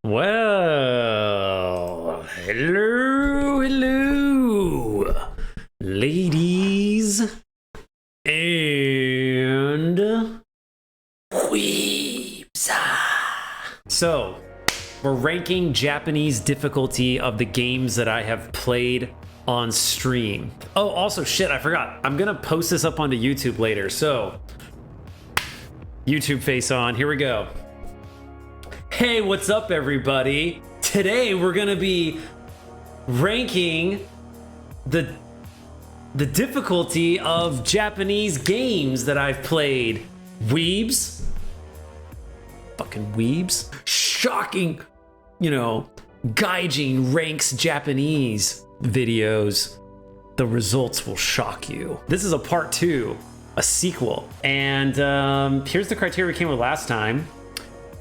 Well, hello, ladies and weebs. So, we're ranking Japanese difficulty of the games that I have played on stream. Oh, also, shit, I forgot. I'm gonna post this up onto YouTube later, so YouTube face on, here we go. Hey, what's up, everybody? Today we're gonna be ranking the difficulty of Japanese games that I've played. Weebs. Fucking weebs. Shocking, Gaijin ranks Japanese videos. The results will shock you. This is a part 2, a sequel. And here's the criteria we came with last time.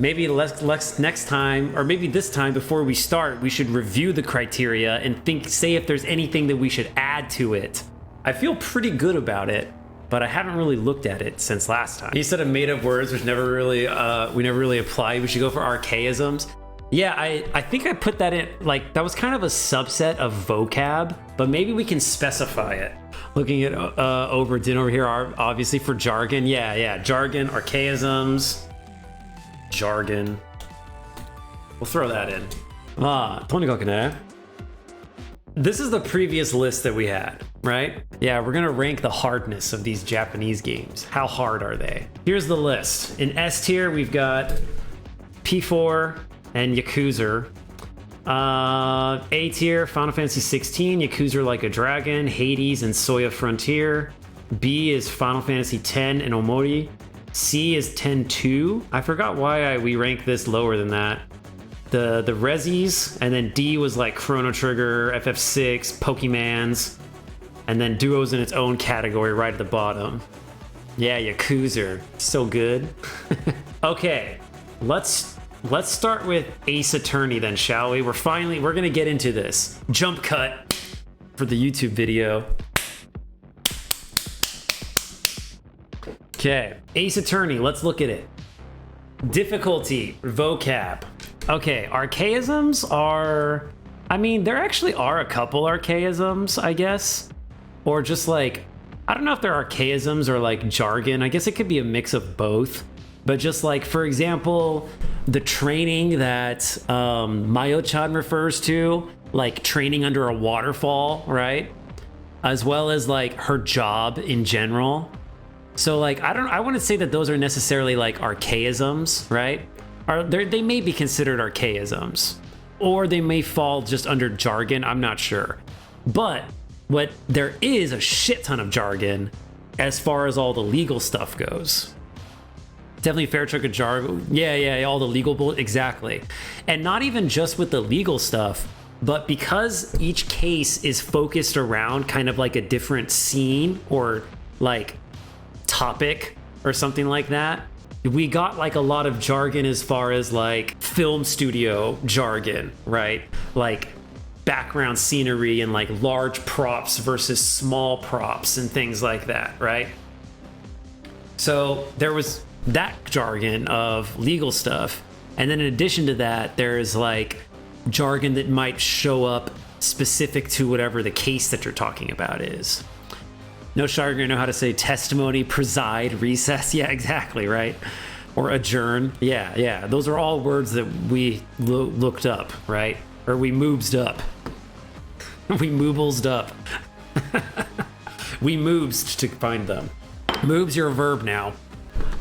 Maybe next time, or maybe this time before we start, we should review the criteria and say if there's anything that we should add to it. I feel pretty good about it, but I haven't really looked at it since last time. You said a made-up words, which we never really apply. We should go for archaisms. Yeah, I think I put that in, like, that was kind of a subset of vocab, but maybe we can specify it. Looking at Oberdin over here, obviously for jargon. Yeah, jargon, archaisms. Jargon. We'll throw that in. This is the previous list that we had, right? Yeah, we're gonna rank the hardness of these Japanese games. How hard are they? Here's the list. In S tier, we've got P4 and Yakuza. A tier, Final Fantasy 16, Yakuza Like a Dragon, Hades, and Soya Frontier. B is Final Fantasy 10 and Omori. C is 10-2. I forgot why we ranked this lower than that. The Resis, and then D was like Chrono Trigger, FF6, Pokemans, and then Duo's in its own category right at the bottom. Yeah, Yakuza, so good. Okay, let's start with Ace Attorney then, shall we? We're gonna get into this. Jump cut for the YouTube video. Okay, Ace Attorney, let's look at it. Difficulty, vocab. Okay, archaisms are, there actually are a couple archaisms, I guess. Or just like, I don't know if they're archaisms or like jargon. I guess it could be a mix of both. But just like, for example, the training that Mayo-chan refers to, like training under a waterfall, right? As well as like her job in general. So like, I wouldn't say that those are necessarily like archaisms, right? They may be considered archaisms, or they may fall just under jargon, I'm not sure. But there is a shit ton of jargon as far as all the legal stuff goes. Definitely fair chunk of jargon. Yeah, all the legal bullet, exactly. And not even just with the legal stuff, but because each case is focused around kind of like a different scene or like topic or something like that, we got like a lot of jargon as far as like film studio jargon, right? Like background scenery and like large props versus small props and things like that, right? So there was that jargon of legal stuff. And then in addition to that, there's like jargon that might show up specific to whatever the case that you're talking about is. No jargon, know how to say testimony, preside, recess. Yeah, exactly, right? Or adjourn. Yeah. Those are all words that we looked up, right? Or we moobsed up. We mooblesed up. We moobsed to find them. Moobs, you're a verb now.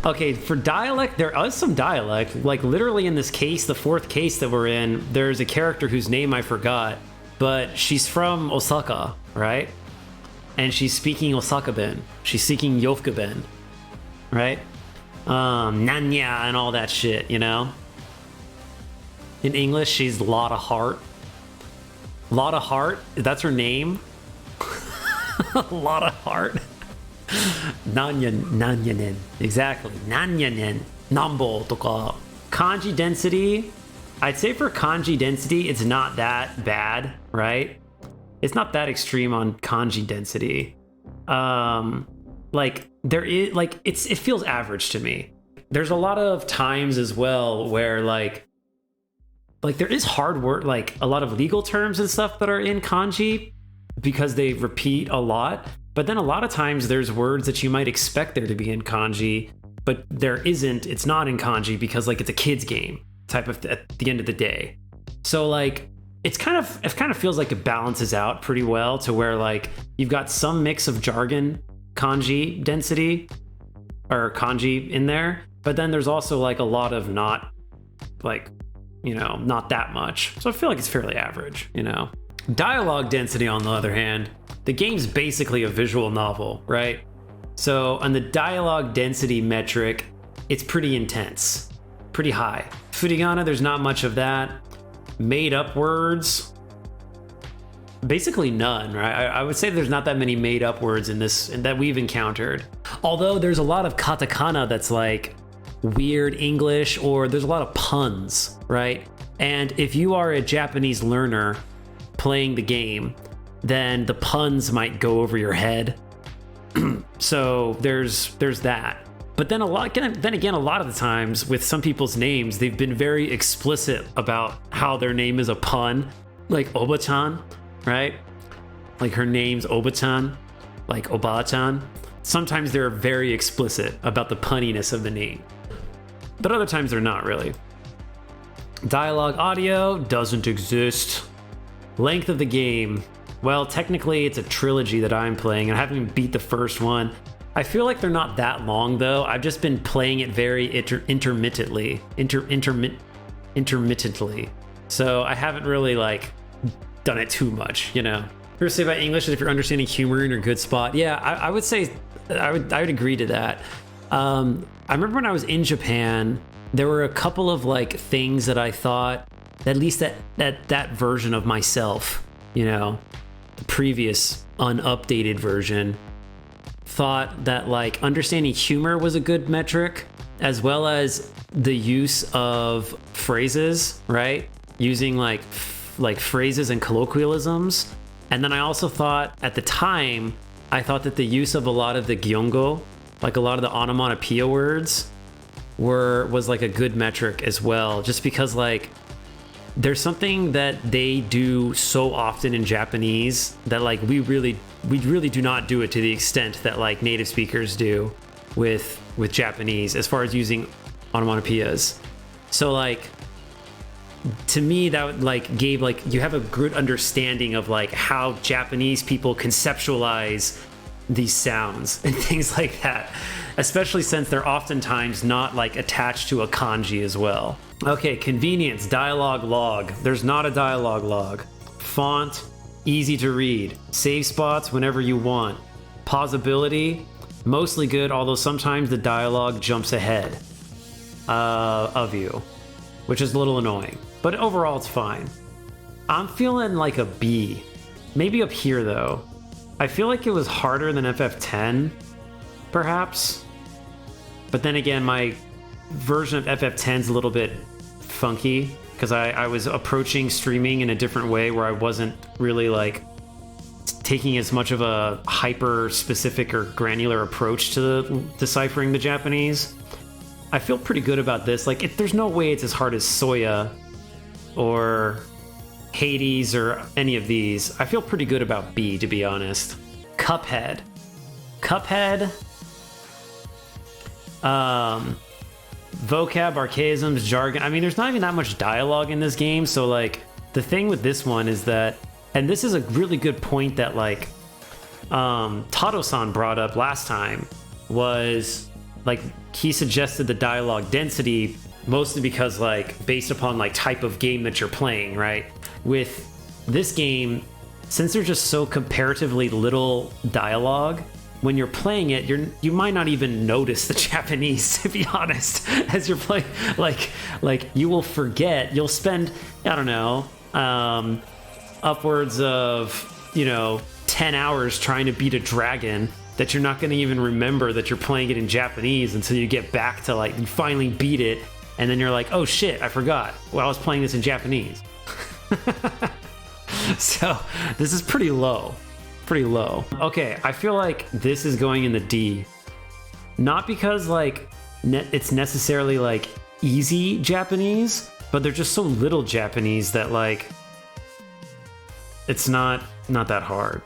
Okay, for dialect, there is some dialect. Like literally in this case, the 4th case that we're in, there's a character whose name I forgot, but she's from Osaka, right? And she's speaking Osaka-ben. She's speaking Yofuka-ben, right? Nanya and all that shit, In English, she's Lotta Heart. Lotta Heart? That's her name? Lotta Heart. Nanyanen. Exactly. Nanyanen. Nambo toka. Kanji density. I'd say for kanji density, it's not that bad, right? It's not that extreme on kanji density. Like there is like it feels average to me. There's a lot of times as well where like like there is hard word, like a lot of legal terms and stuff that are in kanji because they repeat a lot. But then a lot of times there's words that you might expect there to be in kanji, but there isn't. It's not in kanji because like it's a kid's game type of at the end of the day. So like it kind of feels like it balances out pretty well to where like you've got some mix of jargon kanji density or kanji in there, but then there's also like a lot of not like, you know, not that much. So I feel like it's fairly average, you know. Dialogue density, on the other hand, the game's basically a visual novel, right? So on the dialogue density metric, it's pretty intense, pretty high. Furigana, there's not much of that. Made up words, basically none, right? I would say there's not that many made up words in this that we've encountered. Although there's a lot of katakana that's like weird English, or there's a lot of puns, right? And if you are a Japanese learner playing the game, then the puns might go over your head. So there's that. But then a lot of the times with some people's names, they've been very explicit about how their name is a pun, like Oba-chan, right? Like her name's Oba-chan, like Oba-chan. Sometimes they're very explicit about the punniness of the name, but other times they're not really. Dialogue audio doesn't exist. Length of the game, well, technically it's a trilogy that I'm playing, and I haven't even beat the first one. I feel like they're not that long though. I've just been playing it very intermittently. So I haven't really like done it too much, you know. What I say about English is if you're understanding humor in a good spot. Yeah, I would say I would agree to that. I remember when I was in Japan, there were a couple of like things that I thought, at least that version of myself, you know, the previous unupdated version, thought that like understanding humor was a good metric, as well as the use of phrases, right? Using like phrases and colloquialisms. And then I also thought at the time, I thought that the use of a lot of the gyongo, like a lot of the onomatopoeia words, was like a good metric as well, just because like there's something that they do so often in Japanese that like we really do not do it to the extent that like native speakers do with Japanese as far as using onomatopoeias. So like to me that like gave like you have a good understanding of like how Japanese people conceptualize these sounds and things like that, especially since they're oftentimes not like attached to a kanji as well. Okay, convenience, dialogue log. There's not a dialogue log. Font, easy to read. Save spots whenever you want. Pausability, mostly good, although sometimes the dialogue jumps ahead of you, which is a little annoying. But overall, it's fine. I'm feeling like a B. Maybe up here, though. I feel like it was harder than FF10, perhaps. But then again, my version of FF10 is a little bit funky because I was approaching streaming in a different way where I wasn't really like taking as much of a hyper specific or granular approach to deciphering the Japanese. I feel pretty good about this. Like, there's no way it's as hard as Soya or Hades or any of these. I feel pretty good about B, to be honest. Cuphead. Vocab, archaisms, jargon. I mean, there's not even that much dialogue in this game. So like the thing with this one is that, and this is a really good point that like Tado-san brought up last time, was like he suggested the dialogue density mostly because like based upon like type of game that you're playing, right? With this game, since there's just so comparatively little dialogue, when you're playing it, you might not even notice the Japanese, to be honest, as you're playing. Like you will forget. You'll spend, I don't know, upwards of 10 hours trying to beat a dragon that you're not going to even remember that you're playing it in Japanese until you get back to like you finally beat it, and then you're like, oh shit, I forgot. Well, I was playing this in Japanese. So this is pretty low. Okay, I feel like this is going in the D. Not because like it's necessarily like easy Japanese, but they're just so little Japanese that like it's not that hard.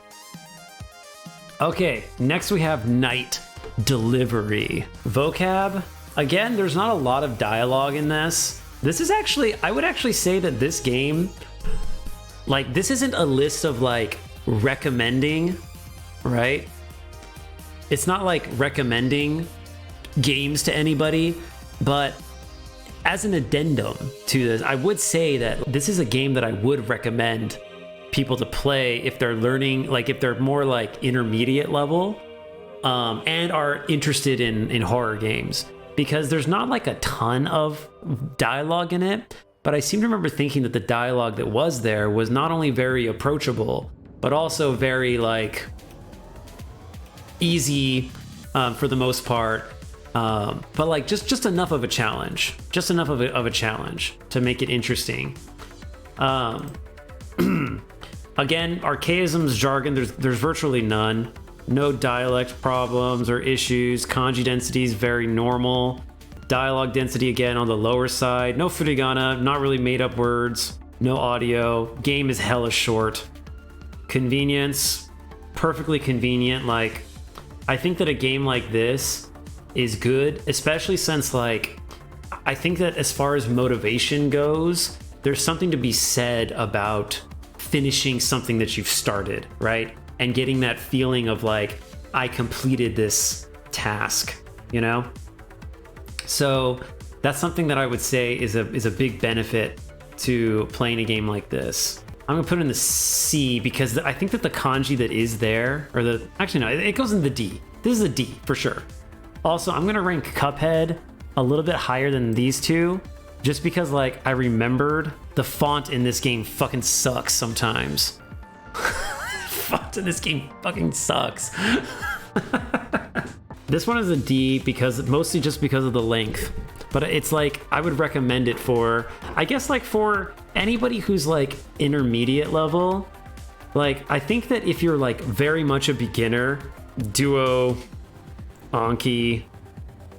Okay, next we have night delivery. Vocab. Again, there's not a lot of dialogue in this. This is actually, I would actually say that this game, like, this isn't a list of like recommending, right? It's not like recommending games to anybody, but as an addendum to this, I would say that this is a game that I would recommend people to play if they're learning, like if they're more like intermediate level, and are interested in horror games, because there's not like a ton of dialogue in it, but I seem to remember thinking that the dialogue that was there was not only very approachable, but also very like easy for the most part, but like just enough of a challenge, just enough of a challenge to make it interesting. Again, archaisms, jargon, there's virtually none. No dialect problems or issues. Kanji density is very normal. Dialogue density, again, on the lower side. No furigana, not really made up words. No audio. Game is hella short. Convenience, perfectly convenient. Like, I think that a game like this is good, especially since, like, I think that as far as motivation goes, there's something to be said about finishing something that you've started, right? And getting that feeling of like, I completed this task, you know? So that's something that I would say is a big benefit to playing a game like this. I'm gonna put it in the C because I think that the kanji that is there, or actually no, it goes in the D. This is a D for sure. Also, I'm gonna rank Cuphead a little bit higher than these two, just because like I remembered the font in this game fucking sucks sometimes. Font in this game fucking sucks. This one is a D mostly just because of the length, but it's like I would recommend it for, I guess, like for anybody who's like intermediate level. Like, I think that if you're like very much a beginner, Duo, Anki,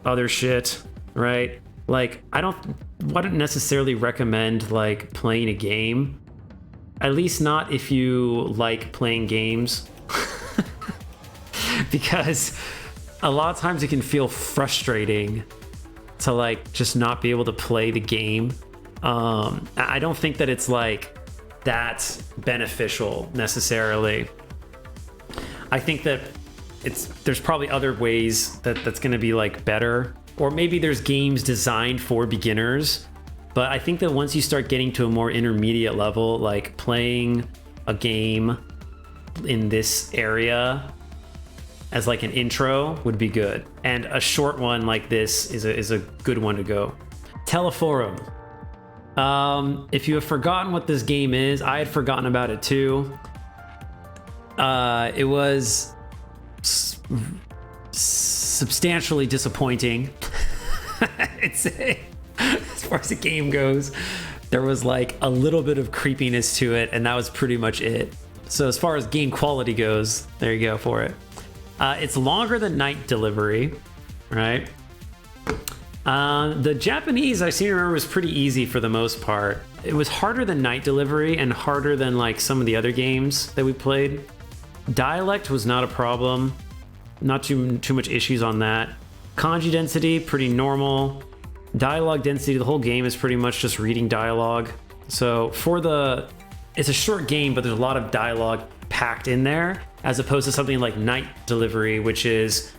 other shit, right? Like, I wouldn't necessarily recommend like playing a game, at least not if you like playing games, because a lot of times it can feel frustrating to like just not be able to play the game. I don't think that it's like that beneficial necessarily. I think that there's probably other ways that's going to be like better. Or maybe there's games designed for beginners, but I think that once you start getting to a more intermediate level, like playing a game in this area as like an intro would be good. And a short one like this is a good one to go. Teleforum. If you have forgotten what this game is, I had forgotten about it too. It was substantially disappointing. As far as the game goes, there was like a little bit of creepiness to it, and that was pretty much it. So as far as game quality goes, there you go for it. It's longer than Night Delivery, right? The Japanese, I seem to remember, was pretty easy for the most part. It was harder than Night Delivery and harder than like some of the other games that we played. Dialect was not a problem. Not too much issues on that. Kanji density, pretty normal. Dialogue density, the whole game is pretty much just reading dialogue. So it's a short game, but there's a lot of dialogue packed in there, as opposed to something like Night Delivery, which is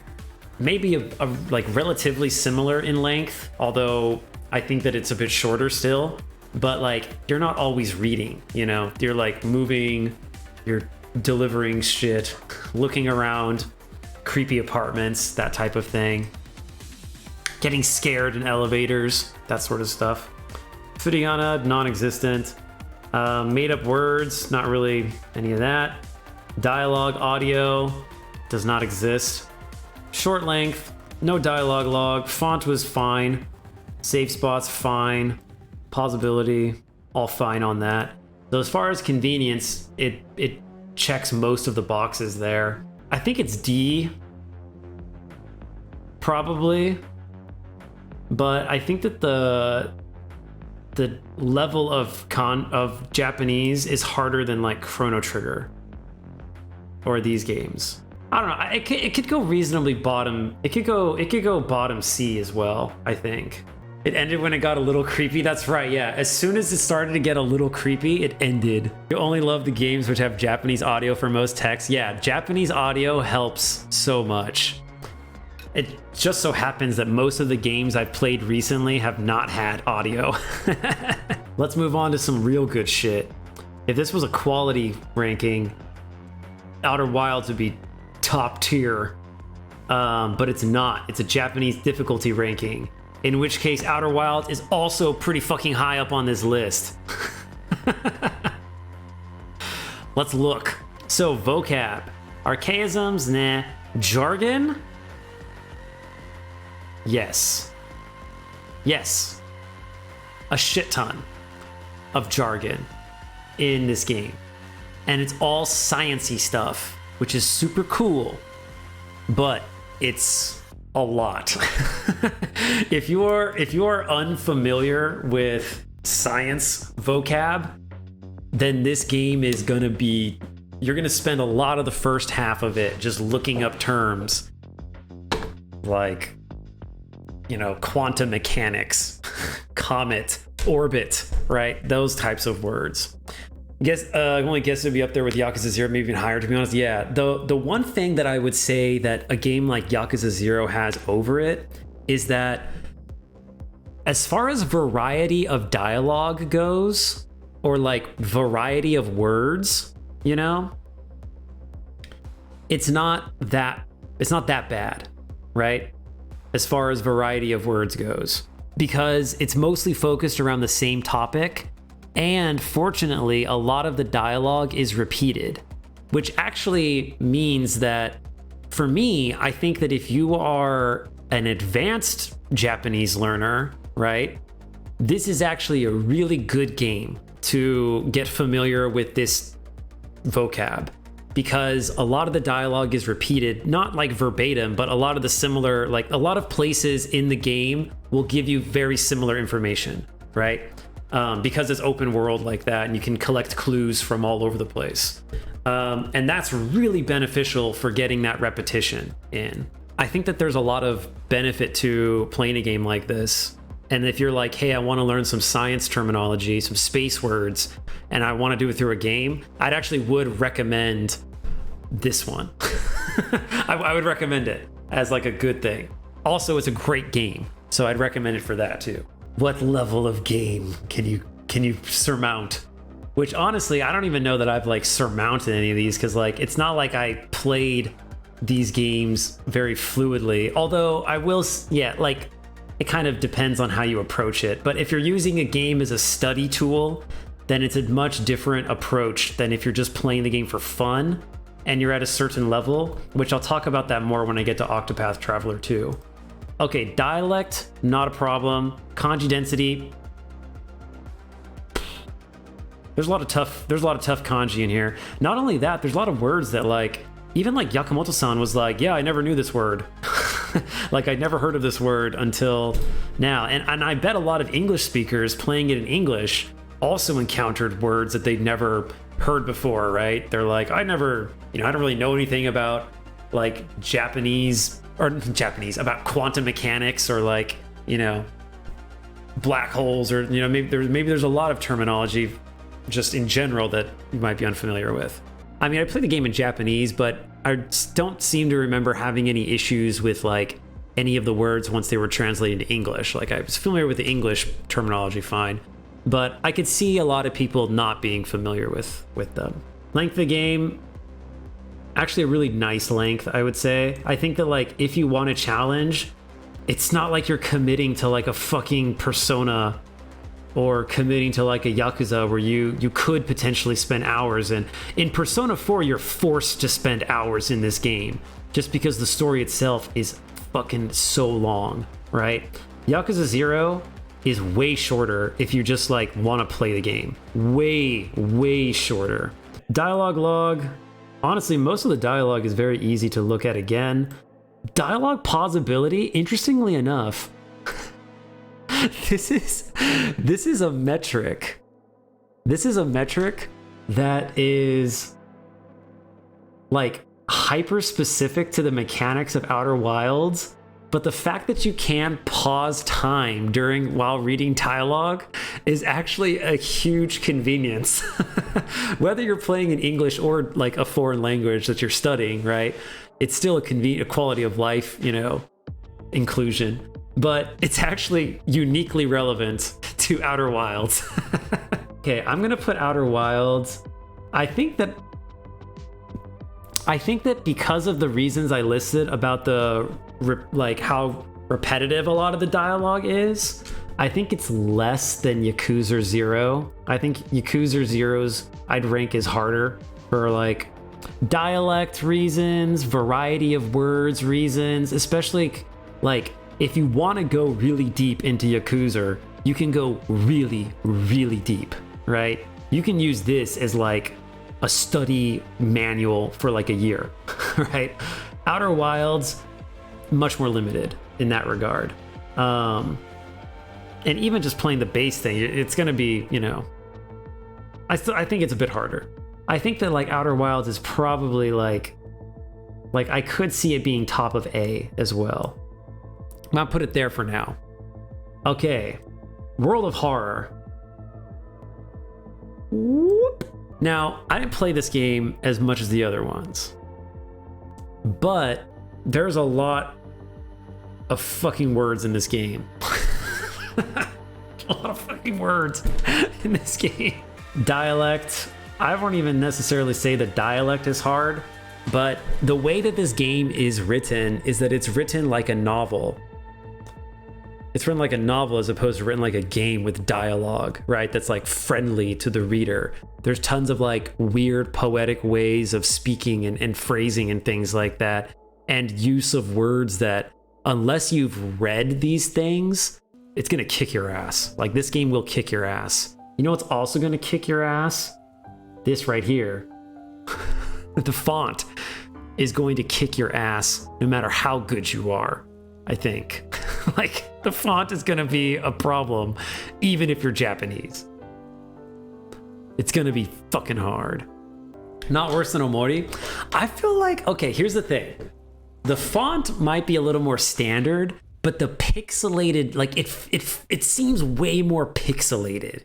maybe a like relatively similar in length, although I think that it's a bit shorter still. But like, you're not always reading, you know? You're like moving, you're delivering shit, looking around, creepy apartments, that type of thing. Getting scared in elevators, that sort of stuff. Furigana, non-existent. Made up words, not really any of that. Dialogue, audio, does not exist. Short length, no dialogue log. Font was fine. Save spots, fine. Pausability, all fine on that. So as far as convenience, it checks most of the boxes there. I think it's D, probably. But I think that the level of Japanese is harder than like Chrono Trigger or these games. I don't know. It could go reasonably bottom. It could go bottom C as well, I think. It ended when it got a little creepy. That's right, yeah. As soon as it started to get a little creepy, it ended. You only love the games which have Japanese audio for most text. Yeah, Japanese audio helps so much. It just so happens that most of the games I've played recently have not had audio. Let's move on to some real good shit. If this was a quality ranking, Outer Wilds would be top tier, but it's not. It's a Japanese difficulty ranking, in which case Outer Wilds is also pretty fucking high up on this list. Let's look. So vocab, archaisms, nah. Jargon? Yes. Yes. A shit ton of jargon in this game. And it's all sciencey stuff, which is super cool, but it's a lot. If you are unfamiliar with science vocab, then this game is gonna be, you're gonna spend a lot of the first half of it just looking up terms like, you know, quantum mechanics, comet, orbit, right? Those types of words. I only guess it'd be up there with Yakuza 0, maybe even higher, to be honest. Yeah, the one thing that I would say that a game like Yakuza 0 has over it is that as far as variety of dialogue goes, or like variety of words, you know, it's not that bad, right? As far as variety of words goes, because it's mostly focused around the same topic. And fortunately, a lot of the dialogue is repeated, which actually means that for me, I think that if you are an advanced Japanese learner, right, this is actually a really good game to get familiar with this vocab, because a lot of the dialogue is repeated, not like verbatim, but a lot of the similar, like a lot of places in the game will give you very similar information, right? Because it's open world like that, and you can collect clues from all over the place. And that's really beneficial for getting that repetition in. I think that there's a lot of benefit to playing a game like this. And if you're like, hey, I want to learn some science terminology, some space words, and I want to do it through a game, I'd actually would recommend this one. I would recommend it as like a good thing. Also, it's a great game, so I'd recommend it for that too. What level of game can you surmount? Which honestly, I don't even know that I've like surmounted any of these, because like it's not like I played these games very fluidly. Although I will, yeah, like it kind of depends on how you approach it. But if you're using a game as a study tool, then it's a much different approach than if you're just playing the game for fun and you're at a certain level, which I'll talk about that more when I get to Octopath Traveler 2. Okay, dialect, not a problem. Kanji density. There's a lot of tough kanji in here. Not only that, there's a lot of words that like, even like Yakamoto-san was like, yeah, I never knew this word. Like I'd never heard of this word until now. And I bet a lot of English speakers playing it in English also encountered words that they'd never heard before, right? They're like, I don't really know anything about like about quantum mechanics or like, you know, black holes, or, you know, maybe there's a lot of terminology just in general that you might be unfamiliar with. I mean, I played the game in Japanese, but I don't seem to remember having any issues with like any of the words once they were translated to English. Like I was familiar with the English terminology fine, but I could see a lot of people not being familiar with them. Length of the game, actually a really nice length, I would say. I think that like if you want a challenge, it's not like you're committing to like a fucking Persona or committing to like a Yakuza where you could potentially spend hours. And in Persona 4, you're forced to spend hours in this game just because the story itself is fucking so long, right? Yakuza 0 is way shorter if you just like want to play the game. Way shorter. Dialogue log. Honestly, most of the dialogue is very easy to look at again. Dialogue pausability, interestingly enough, this is a metric. This is a metric that is like hyper specific to the mechanics of Outer Wilds, but the fact that you can pause time while reading dialogue is actually a huge convenience. Whether you're playing in English or like a foreign language that you're studying, right? It's still a quality of life, inclusion, but it's actually uniquely relevant to Outer Wilds. Okay, I'm gonna put Outer Wilds. I think that because of the reasons I listed about how repetitive a lot of the dialogue is, I think it's less than Yakuza 0. I think Yakuza 0's I'd rank as harder for like dialect reasons, variety of words reasons, especially like if you want to go really deep into Yakuza, you can go really, really deep, right? You can use this as like a study manual for like a year, right? Outer Wilds, much more limited in that regard. And even just playing the base thing, it's going to be, I think it's a bit harder. I think that like Outer Wilds is probably like I could see it being top of A as well. I'll put it there for now. Okay, World of Horror. Whoop. Now, I didn't play this game as much as the other ones, but there's a lot of fucking words in this game. A lot of fucking words in this game. Dialect. I won't even necessarily say that dialect is hard, but the way that this game is written is that it's written like a novel. It's written like a novel as opposed to written like a game with dialogue, right? That's like friendly to the reader. There's tons of like weird poetic ways of speaking and phrasing and things like that, and use of words that, unless you've read these things, it's gonna kick your ass. Like, this game will kick your ass. You know what's also gonna kick your ass? This right here. The font is going to kick your ass no matter how good you are, I think. Like, the font is gonna be a problem even if you're Japanese. It's gonna be fucking hard. Not worse than Omori. I feel like, okay, here's the thing. The font might be a little more standard, but the pixelated, like it seems way more pixelated,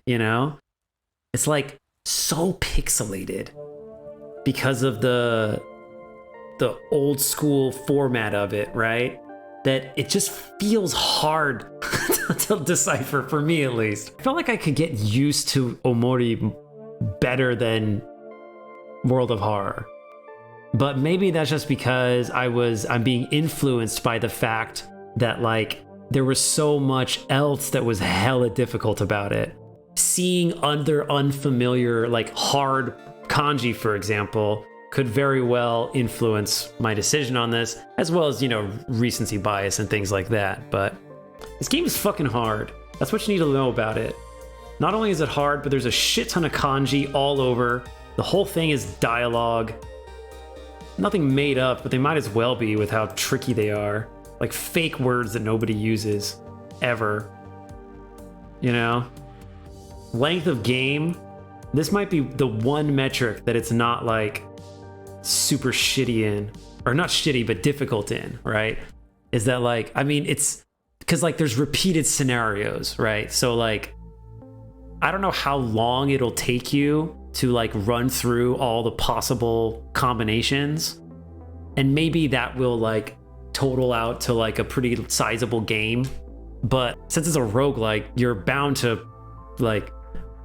It's like so pixelated because of the old school format of it, right? That it just feels hard to decipher, for me at least. I feel like I could get used to Omori better than World of Horror. But maybe that's just because I'm being influenced by the fact that like there was so much else that was hella difficult about it. Seeing other unfamiliar, like hard kanji, for example, could very well influence my decision on this, as well as, recency bias and things like that. But this game is fucking hard. That's what you need to know about it. Not only is it hard, but there's a shit ton of kanji all over. The whole thing is dialogue. Nothing made up, but they might as well be with how tricky they are. Like fake words that nobody uses ever. Length of game. This might be the one metric that it's not like super shitty in, or not shitty, but difficult in, right? Is that like, it's because like there's repeated scenarios, right? So like, I don't know how long it'll take you to like run through all the possible combinations, and maybe that will like total out to like a pretty sizable game. But since it's a roguelike, you're bound to like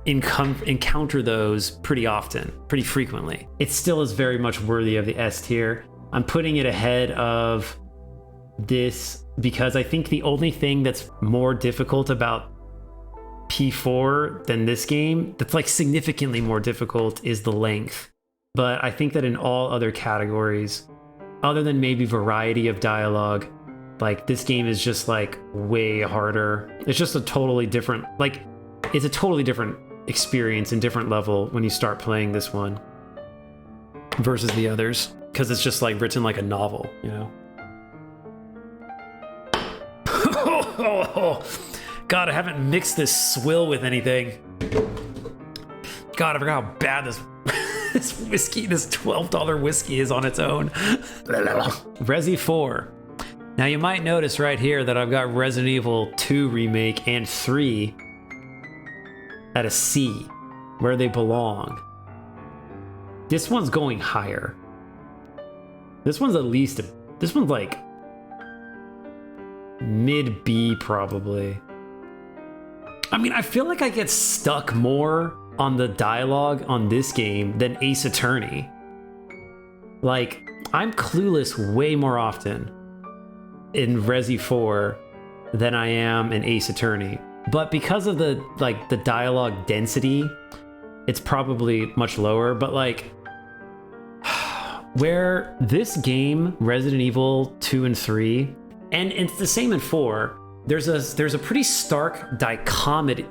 encounter those pretty often, pretty frequently. It still is very much worthy of the S tier. I'm putting it ahead of this because I think the only thing that's more difficult about P4 than this game, that's like significantly more difficult, is the length. But I think that in all other categories, other than maybe variety of dialogue, like this game is just like way harder. It's just a totally different, like it's a totally different experience and different level when you start playing this one versus the others, because it's just like written like a novel, God, I haven't mixed this swill with anything. God, I forgot how bad this this whiskey, this $12 whiskey is on its own. Resi 4. Now you might notice right here that I've got Resident Evil 2 Remake and 3 at a C, where they belong. This one's going higher. This one's this one's like mid B probably. I mean, I feel like I get stuck more on the dialogue on this game than Ace Attorney. Like, I'm clueless way more often in Resi 4 than I am in Ace Attorney. But because of the dialogue density, it's probably much lower. But like, where this game, Resident Evil 2 and 3, and it's the same in 4, there's a pretty stark dichotomy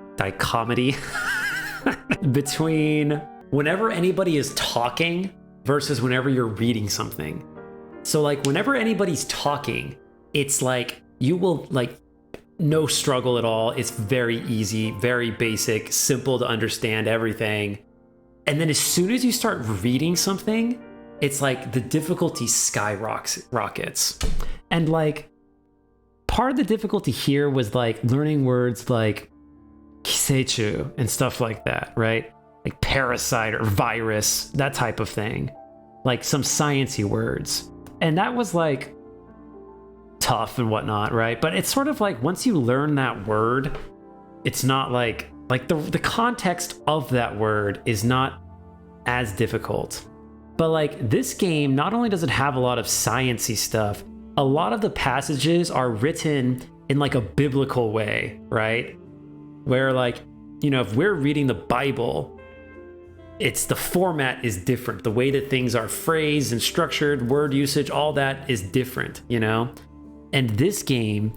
between whenever anybody is talking versus whenever you're reading something. So like whenever anybody's talking, it's like you will like no struggle at all. It's very easy, very basic, simple to understand everything. And then as soon as you start reading something, it's like the difficulty skyrockets. And like part of the difficulty here was like learning words like Kiseichu and stuff like that, right? Like parasite or virus, that type of thing. Like some sciencey words. And that was like tough and whatnot, right? But it's sort of like once you learn that word, it's not like the context of that word is not as difficult. But like this game, not only does it have a lot of sciencey stuff, a lot of the passages are written in like a biblical way, right? Where like, you know, if we're reading the Bible, it's the format is different. The way that things are phrased and structured, word usage, all that is different, you know? And this game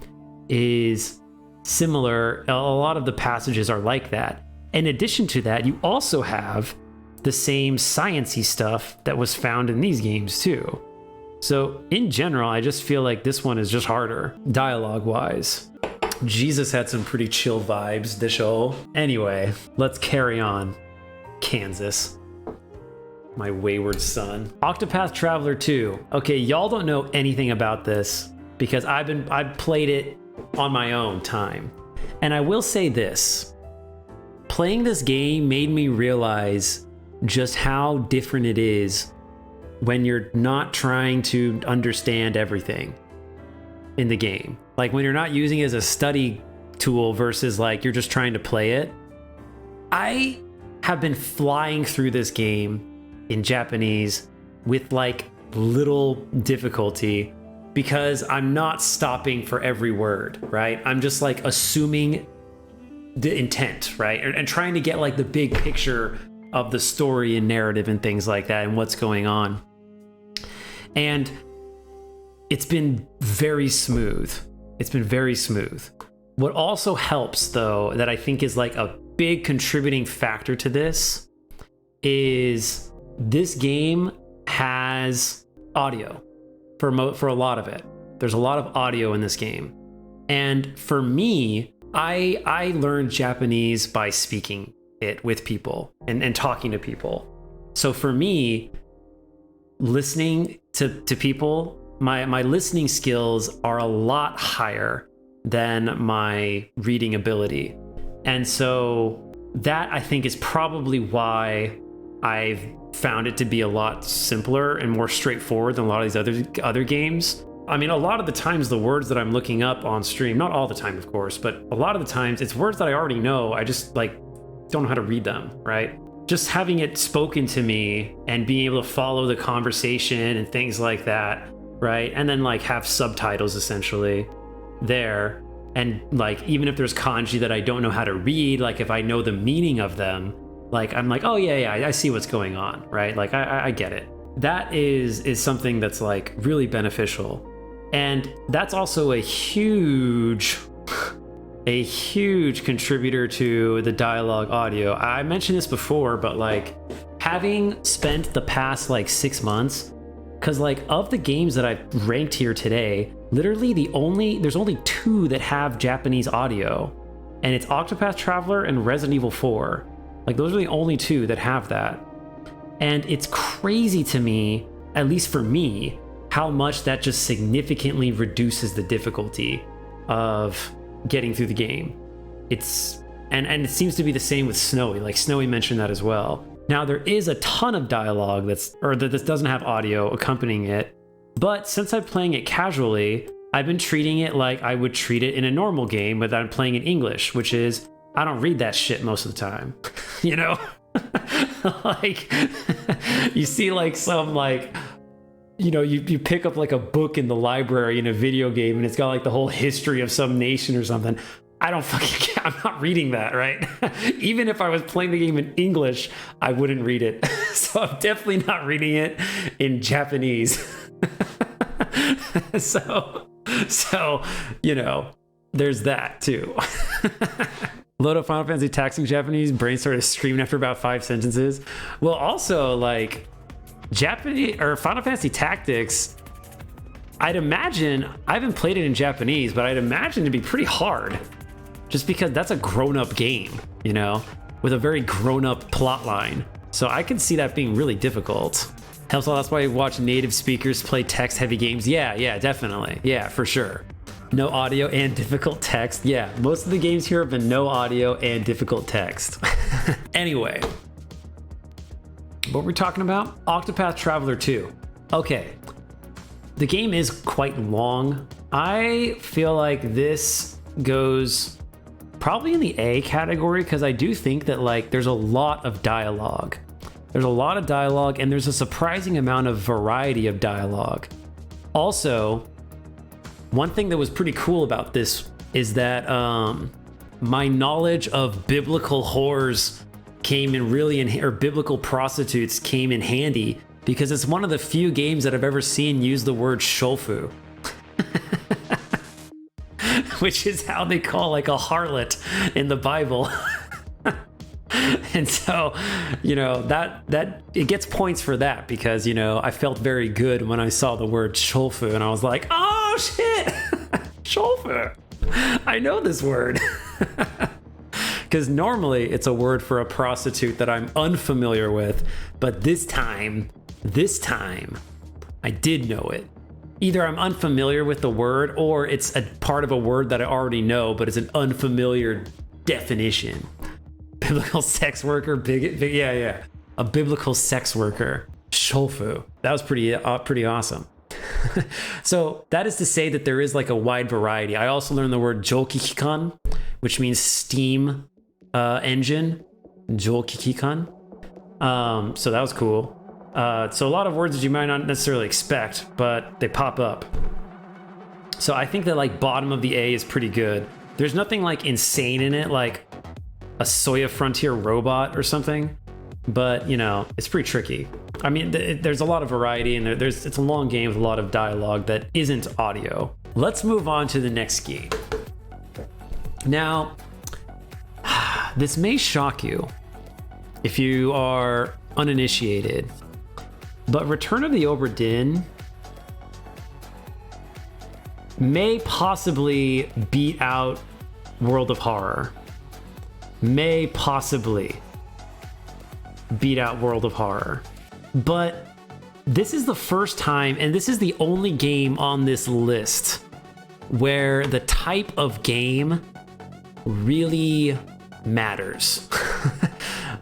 is similar. A lot of the passages are like that. In addition to that, you also have the same sciencey stuff that was found in these games too. So in general, I just feel like this one is just harder, dialogue-wise. Jesus had some pretty chill vibes, this show. Anyway, let's carry on. Kansas. My wayward son. Octopath Traveler 2. Okay, y'all don't know anything about this because I've played it on my own time. And I will say this. Playing this game made me realize just how different it is when you're not trying to understand everything in the game. Like when you're not using it as a study tool versus like you're just trying to play it. I have been flying through this game in Japanese with like little difficulty because I'm not stopping for every word, right? I'm just like assuming the intent, right? And trying to get like the big picture of the story and narrative and things like that and what's going on. And it's been very smooth. It's been very smooth. What also helps though, that I think is like a big contributing factor to this, is this game has audio for a lot of it. There's a lot of audio in this game. And for me, I learned Japanese by speaking it with people and talking to people. So for me, listening to people, my listening skills are a lot higher than my reading ability. And so that I think is probably why I've found it to be a lot simpler and more straightforward than a lot of these other games. I mean, a lot of the times the words that I'm looking up on stream, not all the time, of course, but a lot of the times it's words that I already know. I just like don't know how to read them, right? Just having it spoken to me and being able to follow the conversation and things like that, right? And then like have subtitles essentially there. And like, even if there's kanji that I don't know how to read, like if I know the meaning of them, like I'm like, oh yeah, I see what's going on, right? Like I get it. That is something that's like really beneficial. And that's also a huge contributor to the dialogue audio. I mentioned this before, but like having spent the past like 6 months, because like of the games that I've ranked here today, literally there's only 2 that have Japanese audio. and it's Octopath Traveler and Resident Evil 4. Like, those are the only two that have that. And it's crazy to me, at least for me, how much that just significantly reduces the difficulty of getting through the game. And it seems to be the same with Snowy. Like, Snowy mentioned that as well. Now, there is a ton of dialogue that doesn't have audio accompanying it, but since I'm playing it casually, I've been treating it like I would treat it in a normal game, but I'm playing in English, which is, I don't read that shit most of the time, you know? Like, you see like some like, you know, you pick up like a book in the library in a video game and it's got like the whole history of some nation or something. I don't fucking care. I'm not reading that, right? Even if I was playing the game in English, I wouldn't read it. So I'm definitely not reading it in Japanese. So, you know, there's that too. Load up Final Fantasy Tactics in Japanese, brain started screaming after about 5 sentences. Well, also like Japanese or Final Fantasy Tactics, I'd imagine, I haven't played it in Japanese, but I'd imagine it'd be pretty hard. Just because that's a grown-up game, you know, with a very grown-up plot line. So I can see that being really difficult. Helps a lot. That's why you watch native speakers play text-heavy games. Yeah, definitely. Yeah, for sure. No audio and difficult text. Yeah, most of the games here have been no audio and difficult text. Anyway, what were we talking about? Octopath Traveler 2. Okay, the game is quite long. I feel like this goes probably in the A category because I do think that like there's a lot of dialogue. There's a lot of dialogue and there's a surprising amount of variety of dialogue. Also, one thing that was pretty cool about this is that my knowledge of biblical whores came in really, or biblical prostitutes came in handy because it's one of the few games that I've ever seen use the word shofu. Which is how they call like a harlot in the Bible. And so, you know, that it gets points for that because, you know, I felt very good when I saw the word shofu and I was like, oh shit, shofu. I know this word. Because normally it's a word for a prostitute that I'm unfamiliar with, but this time, I did know it. Either I'm unfamiliar with the word or it's a part of a word that I already know, but it's an unfamiliar definition. Biblical sex worker, yeah. A biblical sex worker, shofu. That was pretty awesome. So that is to say that there is like a wide variety. I also learned the word jokikikan, which means steam engine. Jokikikan. So that was cool. So a lot of words that you might not necessarily expect, but they pop up. So I think that like bottom of the A is pretty good. There's nothing like insane in it, like a Soya Frontier robot or something, but you know, it's pretty tricky. I mean, there's a lot of variety and it's a long game with a lot of dialogue that isn't audio. Let's move on to the next game. Now, this may shock you if you are uninitiated, but Return of the Obra Dinn may possibly beat out World of Horror. May possibly beat out World of Horror. But this is the first time, and this is the only game on this list where the type of game really matters.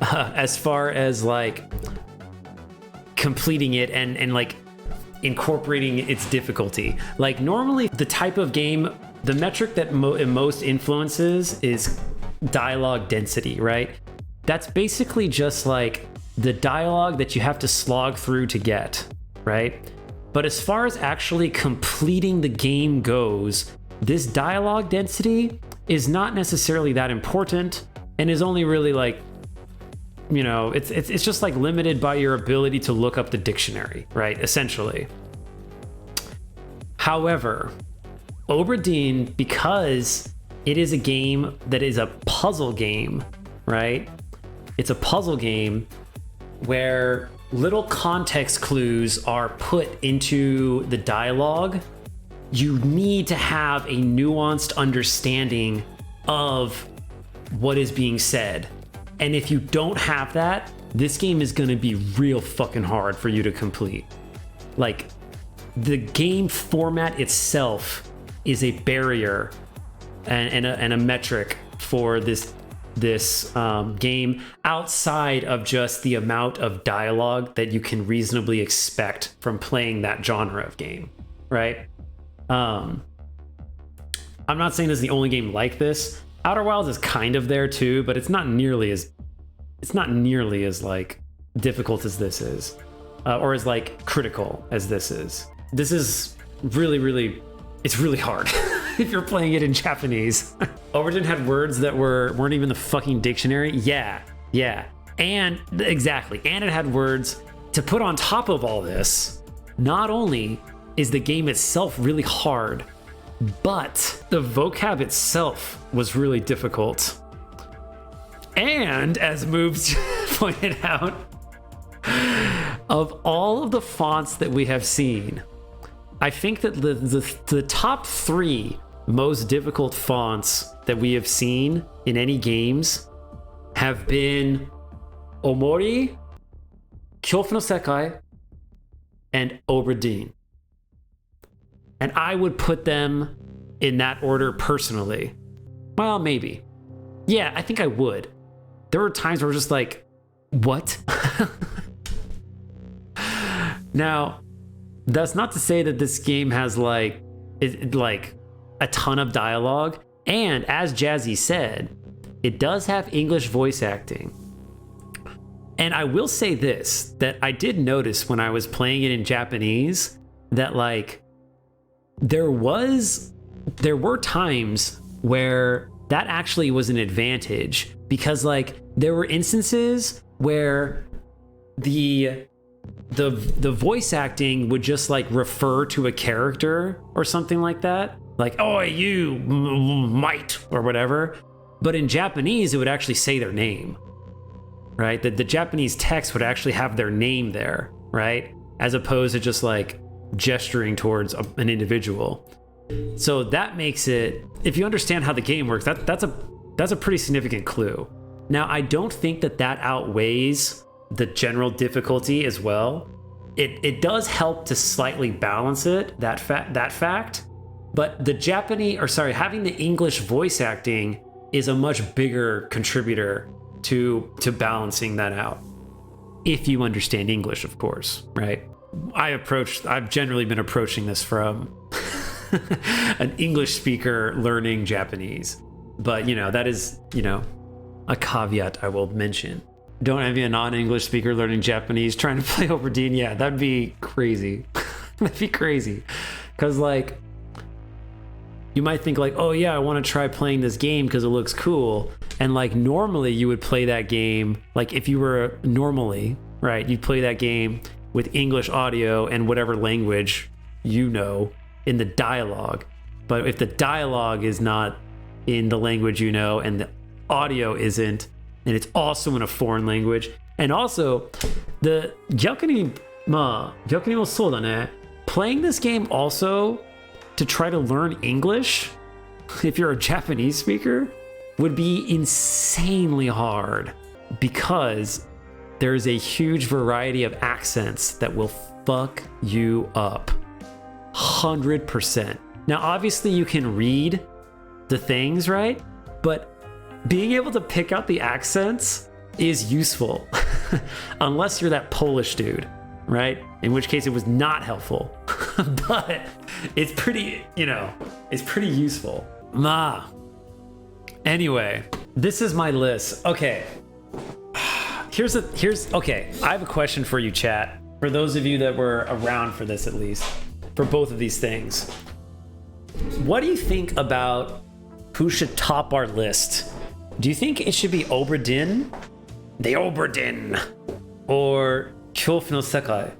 As far as like completing it and like incorporating its difficulty. Like normally the type of game, the metric that most influences is dialogue density, right? That's basically just like the dialogue that you have to slog through to get, right? But as far as actually completing the game goes, this dialogue density is not necessarily that important and is only really like, you know, it's just like limited by your ability to look up the dictionary, right? Essentially. However, Obra Dinn, because it is a game that is a puzzle game, right? It's a puzzle game where little context clues are put into the dialogue. You need to have a nuanced understanding of what is being said. And if you don't have that, this game is gonna be real fucking hard for you to complete. Like, the game format itself is a barrier and a metric for this game, outside of just the amount of dialogue that you can reasonably expect from playing that genre of game, right? I'm not saying this is the only game like this. Outer Wilds is kind of there too, but it's not nearly as like difficult as this is, or as like critical as this is. This is really, it's really hard if you're playing it in Japanese. Oberdin had words that weren't even the fucking dictionary. Yeah. And exactly. And it had words to put on top of all this. Not only is the game itself really hard, but the vocab itself was really difficult. And as Moves pointed out, of all of the fonts that we have seen, I think that the top 3 most difficult fonts that we have seen in any games have been Omori, Kyofu no Sekai, and Oberdin. And I would put them in that order personally. Well, maybe. Yeah, I think I would. There were times where I was just like, what? Now, that's not to say that this game has like a ton of dialogue. And as Jazzy said, it does have English voice acting. And I will say this, that I did notice when I was playing it in Japanese that like there were times where that actually was an advantage, because like there were instances where the voice acting would just like refer to a character or something like that, like, oh, you might, or whatever. But in Japanese, it would actually say their name, right? The Japanese text would actually have their name there, right? As opposed to just like gesturing towards an individual. So that makes it, if you understand how the game works, that's a pretty significant clue. Now, I don't think that outweighs the general difficulty as well. It does help to slightly balance it, that fact. But the having the English voice acting is a much bigger contributor to balancing that out. If you understand English, of course, right? I've generally been approaching this from an English speaker learning Japanese. But, that is, a caveat I will mention. Don't envy a non-English speaker learning Japanese trying to play Oberdin. Yeah, that'd be crazy. That'd be crazy. Because, like, you might think, like, oh, yeah, I want to try playing this game because it looks cool. And, like, normally you would play that game, like, if you were normally, right, you'd play that game with English audio and whatever language in the dialogue. But if the dialogue is not in the language and the audio isn't, and it's also in a foreign language, and also the逆にもそうだね, playing this game also to try to learn English if you're a Japanese speaker would be insanely hard, because there's a huge variety of accents that will fuck you up 100%. Now, obviously you can read the things, right? But being able to pick out the accents is useful unless you're that Polish dude, right? In which case it was not helpful. But it's pretty, it's pretty useful. Anyway, this is my list. Okay. Okay, I have a question for you, chat. For those of you that were around for this, at least, for both of these things. What do you think about who should top our list? Do you think it should be Oberdin, or Kyofu no Sekai?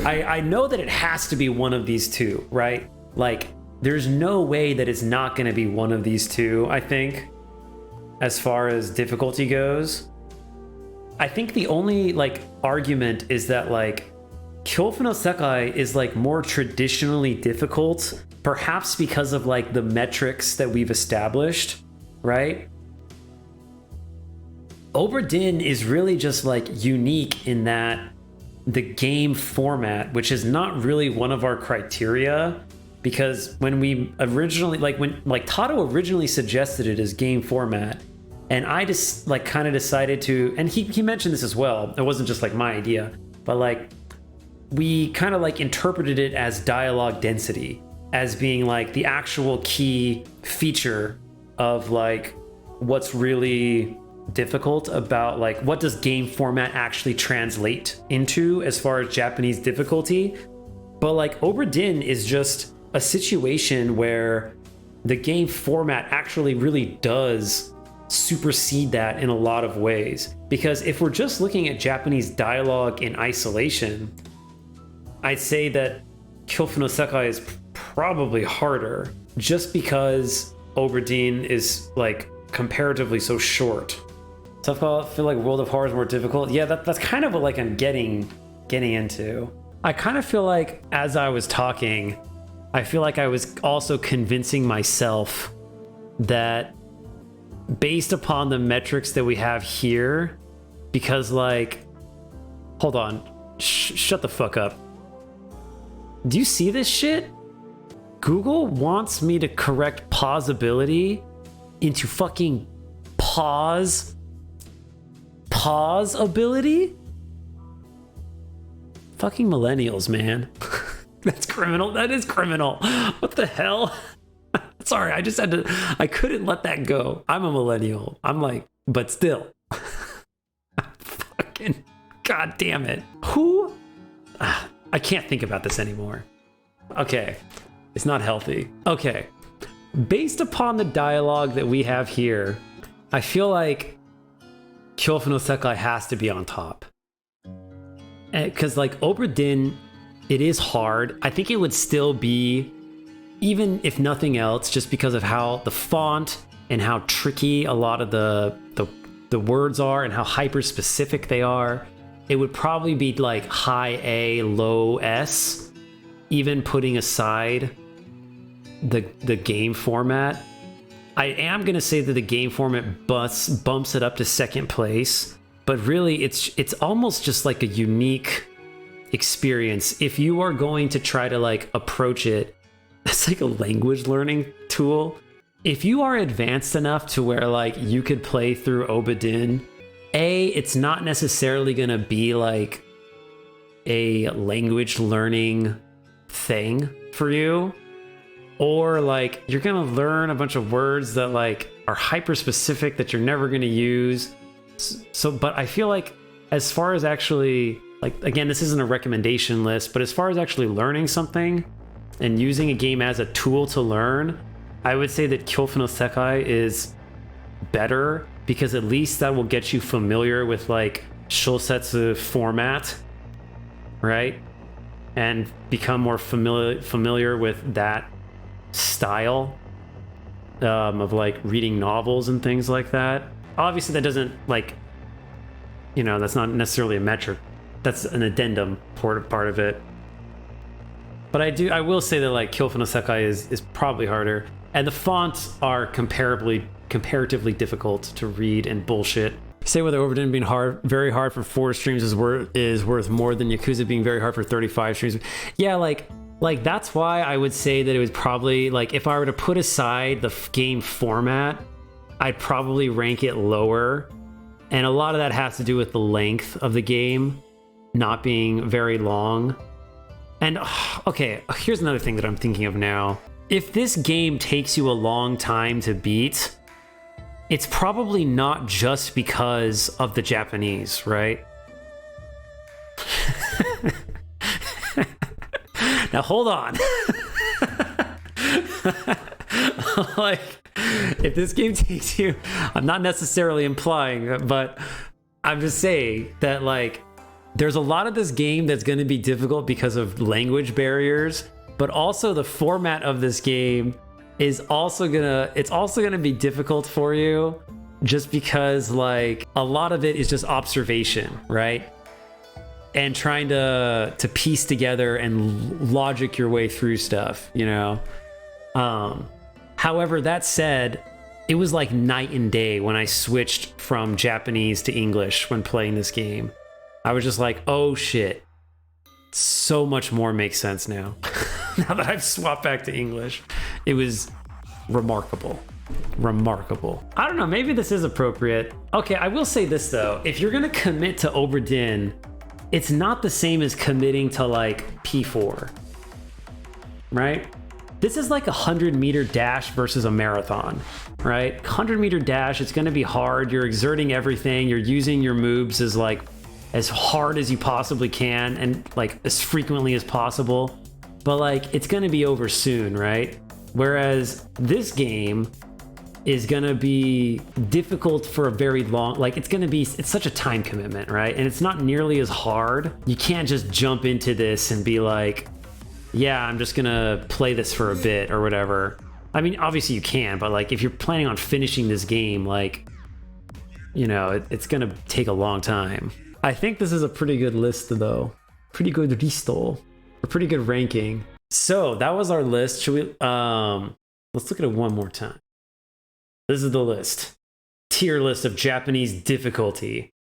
I know that it has to be one of these two, right? Like, there's no way that it's not going to be one of these two, I think, as far as difficulty goes. I think the only, like, argument is that, like, Kyofu no Sekai is, like, more traditionally difficult, perhaps because of, like, the metrics that we've established. right? Oberdin is really just like unique in that the game format, which is not really one of our criteria, because when we originally, like Tato originally suggested it as game format, and I just like kind of decided to, and he mentioned this as well, it wasn't just like my idea, but like we kind of like interpreted it as dialogue density, as being like the actual key feature of like what's really difficult about like what does game format actually translate into as far as Japanese difficulty. But like Oberdin is just a situation where the game format actually really does supersede that in a lot of ways, because if we're just looking at Japanese dialogue in isolation, I'd say that Kyofu no Sekai is probably harder just because Oberdin is like comparatively so short. So I feel like World of Horror is more difficult. Yeah, that's kind of what like I'm getting into. I kind of feel like as I was talking, I feel like I was also convincing myself that based upon the metrics that we have here, because like, hold on, shut the fuck up. Do you see this shit? Google wants me to correct pausability into fucking pause ability? Fucking millennials, man. That's criminal. That is criminal. What the hell? Sorry, I couldn't let that go. I'm a millennial. I'm like, but still. Fucking, god damn it. Who? I can't think about this anymore. Okay, it's not healthy. Okay, based upon the dialogue that we have here, I feel like Kyofu no Sekai has to be on top. Because like Oberdin, it is hard. I think it would still be, even if nothing else, just because of how the font and how tricky a lot of the words are and how hyper specific they are, it would probably be like high A, low S, even putting aside the game format. I am going to say that the game format bumps it up to second place, but really it's almost just like a unique experience. If you are going to try to like approach it, it's like a language learning tool. If you are advanced enough to where like you could play through Oberdin, it's not necessarily going to be like a language learning thing for you. Or like you're gonna learn a bunch of words that like are hyper specific that you're never gonna use. So, but I feel like as far as actually, like, again, this isn't a recommendation list, but as far as actually learning something and using a game as a tool to learn, I would say that Kyofu no Sekai is better, because at least that will get you familiar with like shosetsu format, right? And become more familiar with that style of like reading novels and things like that. Obviously that doesn't like, you know, that's not necessarily a metric, that's an addendum part of it. But I will say that like Kyofu no Sekai is probably harder, and the fonts are comparatively difficult to read and bullshit. Say whether Oberdin being very hard for 4 streams is worth more than Yakuza being very hard for 35 streams. Yeah, like that's why I would say that it was probably like, if I were to put aside the game format, I'd probably rank it lower. And a lot of that has to do with the length of the game not being very long. And okay, here's another thing that I'm thinking of now. If this game takes you a long time to beat, it's probably not just because of the Japanese, right? Now hold on. Like, if this game takes you, I'm not necessarily implying, but I'm just saying that like there's a lot of this game that's going to be difficult because of language barriers, but also the format of this game is also gonna be difficult for you, just because like a lot of it is just observation, right? And trying to piece together and logic your way through stuff, you know? However, that said, It was like night and day when I switched from Japanese to English when playing this game. I was just like, oh shit. So much more makes sense now. Now that I've swapped back to English. It was remarkable. Remarkable. I don't know, maybe this is appropriate. Okay, I will say this though. If you're gonna commit to Oberdin, it's not the same as committing to like P4. Right? This is like a 100-meter dash versus a marathon, right? 100-meter dash, it's gonna be hard. You're exerting everything. You're using your moves as like as hard as you possibly can and like as frequently as possible. But like it's gonna be over soon, right? Whereas this game is gonna be difficult for a very long, like it's such a time commitment, right? And it's not nearly as hard. You can't just jump into this and be like, yeah, I'm just gonna play this for a bit or whatever. I mean, obviously you can, but like if you're planning on finishing this game, like, you know, it's gonna take a long time. I think this is a pretty good list though. Pretty good listo. A pretty good ranking. So that was our list. Should we, let's look at it one more time. This is the list. Tier list of Japanese difficulty.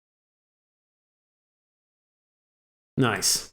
Nice.